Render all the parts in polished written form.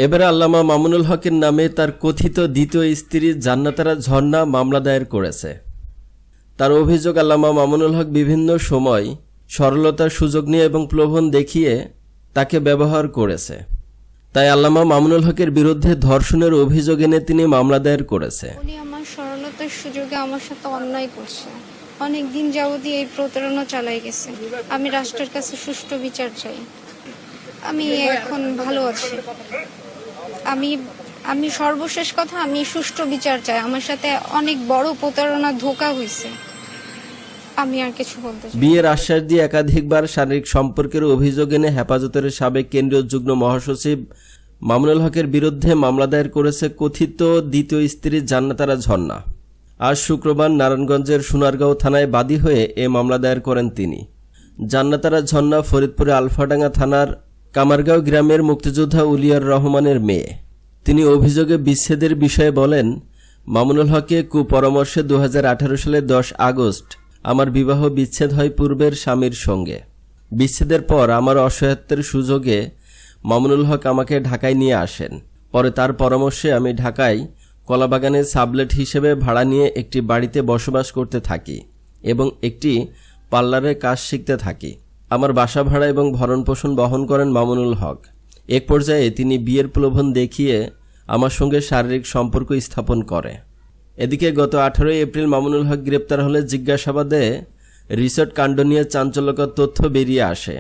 এবারে আল্লামা মামুনুল হকের নামে তার কথিত দ্বিতীয় স্ত্রী জান্নাতারা ঝর্ণা মামলা দায়ের করেছে। তার অভিযোগ, আল্লামা মামুনুল হক বিভিন্ন সময় সরলতার সুযোগ নিয়ে এবং প্রলোভন দেখিয়ে তাকে ব্যবহার করেছে। তাই আল্লামা মামুনুল হকের বিরুদ্ধে ধর্ষণের অভিযোগ এনে তিনি মামলা দায়ের করেছে। উনি আমার সরলতার সুযোগে আমার সাথে অন্যায় করছে, অনেক দিন যাবতই এই প্রতারণা চালাই গেছে। আমি রাষ্ট্রের কাছে সুষ্ঠু বিচার চাই। আমি এখন ভালো আছি। আমি সর্বশেষ কথা, আমি সুষ্ঠু বিচার চাই। আমার সাথে অনেক বড় প্রতারণা, ধোঁকা হয়েছে। আমি আর কিছু বলতে চাই। বিয়ের আশ্বাস দিয়ে একাধিকবার শারীরিক সম্পর্কের অভিযোগ এনে হেফাজতের সাবেক কেন্দ্রীয় যুগ্ম মহাসচিব মামুনুল হকের বিরুদ্ধে মামলা দায়ের করেছে কথিত দ্বিতীয় স্ত্রী জান্নাতারা ঝর্ণা। আজ শুক্রবার নারায়ণগঞ্জের সোনারগাঁও থানায় বাদী হয়ে এ মামলা দায়ের করেন তিনি। জান্নাতারা ঝর্ণা ফরিদপুরে আলফাডাঙ্গা থানার কামারগাঁও গ্রামের মুক্তিযোদ্ধা উলিয়ার রহমানের মেয়ে। তিনি অভিযোগে বিচ্ছেদের বিষয়ে বলেন, মামুনুল হকে কুপরামর্শে 2018 সালের 10 আগস্ট আমার বিবাহ বিচ্ছেদ হয় পূর্বের স্বামীর সঙ্গে। বিচ্ছেদের পর আমার অসহায়ত্বের সুযোগে মামুনুল হক আমাকে ঢাকায় নিয়ে আসেন। পরে তার পরামর্শে আমি ঢাকায় কলাবাগানে সাবলেট হিসেবে ভাড়া নিয়ে একটি বাড়িতে বসবাস করতে থাকি এবং একটি পার্লারে কাজ শিখতে থাকি। আমার বাসা ভাড়া এবং ভরণপোষণ বহন করেন মামুনুল হক। এক পর্যায়ে তিনি বিয়ের প্রলোভন দেখিয়ে আমার সঙ্গে শারীরিক সম্পর্ক স্থাপন করে। এদিকে গত 18 এপ্রিল মামুনুল হক গ্রেপ্তার হলে জিজ্ঞাসাবাদে রিসোর্ট কাণ্ড নিয়ে চাঞ্চল্যকর তথ্য বেরিয়ে আসে।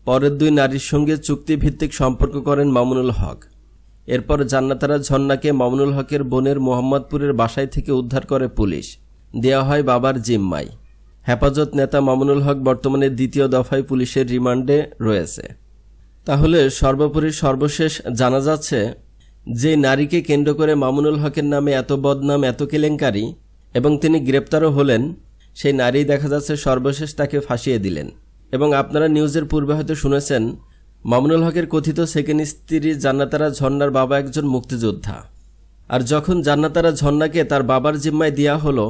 পরের 2 নারীর সঙ্গে চুক্তিভিত্তিক সম্পর্ক করেন মামুনুল হক। এরপর জান্নাতারা ঝর্ণাকে মামুনুল হকের বোনের মোহাম্মদপুরের বাসায় থেকে উদ্ধার করে পুলিশ, দেওয়া হয় বাবার জিম্মায়। হেফাজত নেতা মামুনুল হক বর্তমানে 2য় দফায় পুলিশের রিমান্ডে রয়েছে। তাহলে সর্বোপরি সর্বশেষ জানা যাচ্ছে যে নারীকে কেন্দ্র করে মামুনুল হকের নামে এত বদনাম, এত কেলেঙ্কারি এবং তিনি গ্রেপ্তারও হলেন, সেই নারী দেখা যাচ্ছে সর্বশেষ তাকে ফাঁসিয়ে দিলেন। এবং আপনারা নিউজের পূর্বে হয়তো শুনেছেন, মামুনুল হকের কথিত সেকেন্ড স্ত্রী জান্নাতারা ঝর্ণার বাবা একজন মুক্তিযোদ্ধা। আর যখন জান্নাতারা ঝর্ণাকে তার বাবার জিম্মায় দেওয়া হলো,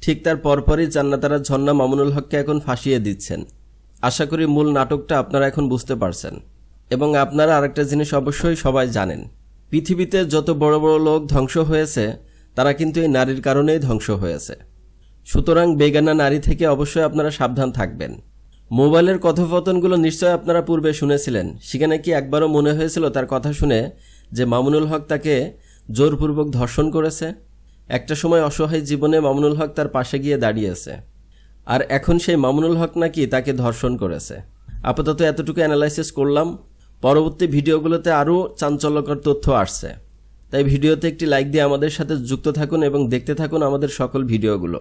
ঠিক তার পরপরই জান্নাতারা ঝর্ণা মামুনুল হককে এখন ফাঁসিয়ে দিচ্ছেন। আশা করি মূল নাটকটা আপনারা এখন বুঝতে পারছেন। এবং আপনারা আরেকটা জিনিস অবশ্যই সবাই জানেন, পৃথিবীতে যত বড় বড় লোক ধ্বংস হয়েছে তারা কিন্তু এই নারীর কারণেই ধ্বংস হয়েছে। সুতরাং বেগানা নারী থেকে অবশ্যই আপনারা সাবধান থাকবেন। মোবাইলের কথোপকথনগুলো নিশ্চয় আপনারা পূর্বে শুনেছিলেন। সেখানে কি একবারও মনে হয়েছিল তার কথা শুনে যে মামুনুল হক তাকে জোরপূর্বক ধর্ষণ করেছে? একটা সময় অসহায় জীবনে মামুনুল হক তার পাশে গিয়ে দাঁড়িয়েছে, আর এখন সেই মামুনুল হক নাকি তাকে ধর্ষণ করেছে। আপাতত এতটুকু অ্যানালাইসিস করলাম। পরবর্তী ভিডিওগুলোতে আরও চাঞ্চল্যকর তথ্য আসছে, তাই ভিডিওতে একটি লাইক দিয়ে আমাদের সাথে যুক্ত থাকুন এবং দেখতে থাকুন আমাদের সকল ভিডিওগুলো।